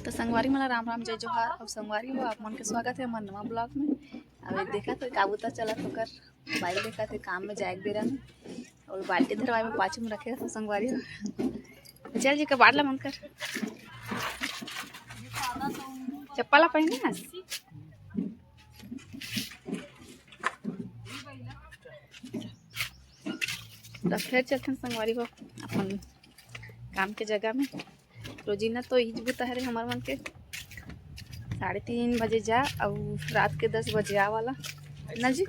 तो संगवारी मला राम राम जय जोहार। और संगवारी हो आप मन के स्वागत है हमारे नवा ब्लॉग में। अब देखा तो काबूतर चला होकर मोबाइल देखा थे काम में जाए बेरा में और बाल्टी धरवाए में पाछू में रखे तो संगवारी हो चल जी कबाड़ ला मन कर चप्पल पहने ना तो फिर चलते हैं संगवारी हो अपन काम के जगह में। रोजीना तो ही बुता है हमारे मन के 3:30 बजे जा और रात के 10 बजे आ वाला ना जी।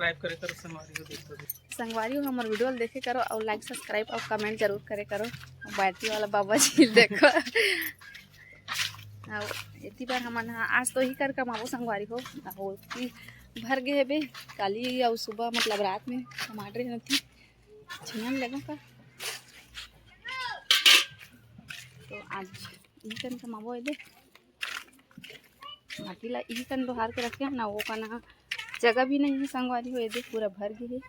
संगवारी हो हमारे वीडियो देखे करो और लाइक सब्सक्राइब और कमेंट जरूर करे करो। बैटरी वाला बाबा जी देखो इतनी बार हम आज तो ही कर कमाबो संगवारी हो भर गए बे काली और सुबह मतलब रात में टमाटर नहीं छीनने लगा का तो आज यही कन कमाबो दे माटी ला यही कन बहार के रखे ना वो का ना जगह भी नहीं है संगवारी हो दे पूरा भर गई है।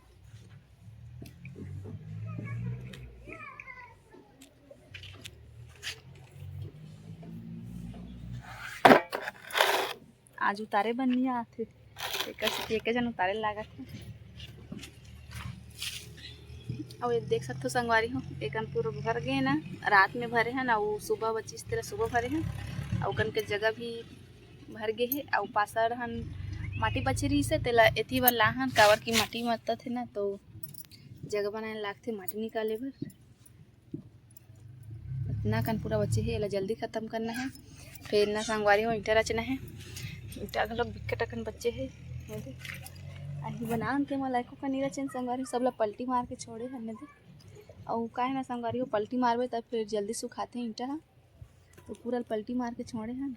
आज उतारे बनिया आथे एक जन उतारे लागत है और ये देख सकते हो संगवारी हो एक पूरा भर गए ना रात में भरे हैं ना वो सुबह बच्ची तरह सुबह भरे हैं और कन के जगह भी भर गए है और पासर हन माटी बची रही से तेला एती बार लाहन कावर की माटी मरता थे ना तो जगह बनाने लागते माटी निकाले भर इतना कन पूरा बचे है एला जल्दी ख़त्म करना है। फिर ना संगवारी हो ईंटा रचना है ईंटा लोग बिकट अकन बच्चे है अही बना के मलाइको का नीरा चेन संगवारी सब ला पलटी मार के छोड़े हने दे और का है ना संगवारी हो पलटी मारबे तब फिर जल्दी सुखाते ईंटा हा तो पूरा पलटी मार के छोड़े हैं।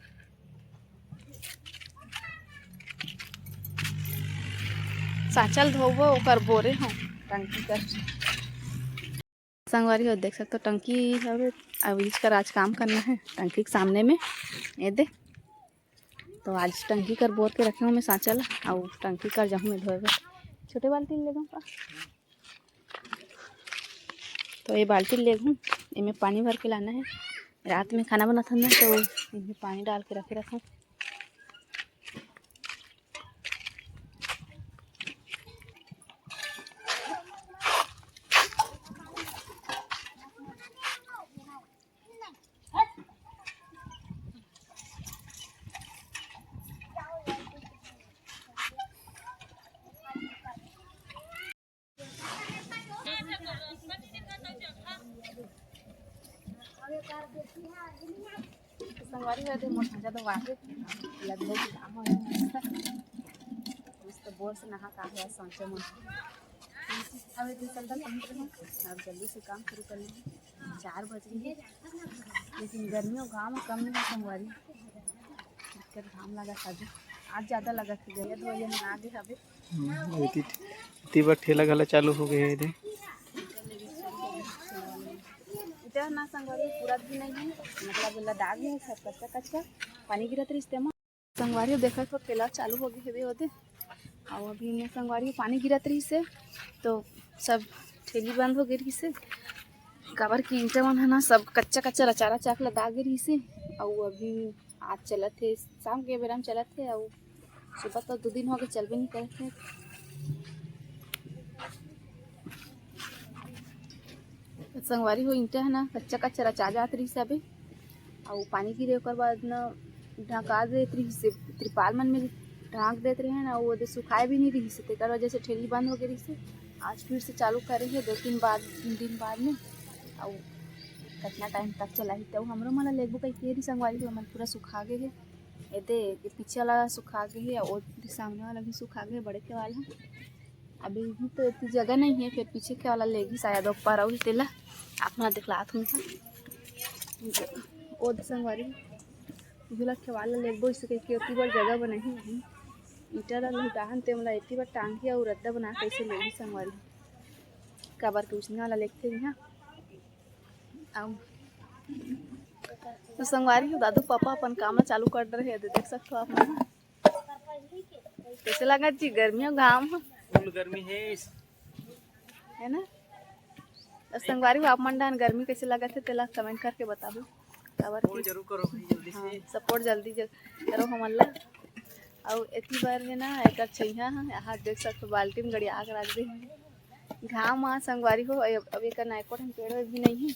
साचल धोबो ओकर बोरे हो टंकी कर संगवारी हो देख सकते हो टंकी है अब इसका आज काम करना है टंकी के सामने में ये दे तो आज टंकी कर बोर के रखे हूँ मैं साचल और टंकी कर जाऊँ मैं धोए छोटे बाल्टी ले का तो ये बाल्टी ले लूँ इनमें पानी भर के लाना है। रात में खाना बना था ना तो इनमें पानी डाल के रखे रखा। संगवारी हो दे मोटा तो वाहे लगभग काम हो उस तो बोर से नहा का है सोचे मन अब दिन चलता अब जल्दी से काम शुरू कर लेंगे 4 बज रही है लेकिन गर्मियों गाँव में कम नहीं संगवारी दिक्कत घाम लगा शादी आज ज़्यादा लगा कि गया 2 बजे में आ गए अभी इतनी बार ठेला गला चालू हो गया है इतना ना संगवारी पूरा भी नहीं है मतलब लदाग में सब कच्चा कच्चा पानी गिरत रही इस्तेमाल संगवारी देखा तो ठेला चालू हो गए होते और अभी मैं संगवारी पानी गिरत रही से तो सब ठेली बंद हो गई से काबर की ईंटा मन है ना सब कच्चा कच्चा रचारा चाक लदाग रही से और अभी आज चलत थे शाम के बेरा में चलत थे और सुबह तो 2 दिन हो गए चल भी नहीं करे थे। संगवारी हो ईंटा है ना कच्चा कच्चा रचा जात रही से अभी और पानी गिरे ओकर बाद ना ढका देत रही से त्रिपाल मन में ढाँक देते रहे ना वो सुखाए भी नहीं रही से तेकर वजह से ठेली बंद हो गई से आज फिर से चालू करे है 2-3 दिन बाद में और कितना टाइम तक चलाई तो हमरो मन लेगू कही संगवारी हो मन पूरा सुखा गए है ये पीछे वाला सुखा गए है और सामने वाला भी सुखा गए बड़े के वाला अभी भी तो इतनी जगह नहीं है फिर पीछे के वाला लेगी शायद ऊपर और तेला अपना दिखला हूँ ओ संगवारी झूला के वाला लेगो इससे कहीं उतनी बार जगह बनाई ईटा लुटाहन ते मला इतनी बार टांगी और रद्दा बना कैसे लेगी संगवारी काबर के उसने वाला लेगते यहाँ तो संगवारी हो दादू पापा अपन काम चालू कर रहे हैं देख सकते हो आप कैसे लगा जी गर्मियों घाम फुल गर्मी है ना। संगवारी आप मन गर्मी कैसे लगा थे तेला कमेंट करके बताबो। काबर फोन की जरूर करो भाई जल्दी हाँ से। सपोर्ट जल्दी करो हमन ला। और एती बार है ना एक छैया है यहाँ देख सकते बाल्टी में गड़िया के रख दे हैं। घाम आ संगवारी हो अब एक नाइकोट पेड़ भी नहीं है,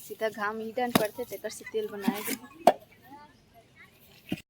सीधा घाम ईडन पड़ते तेकर से तेल बनाए गए।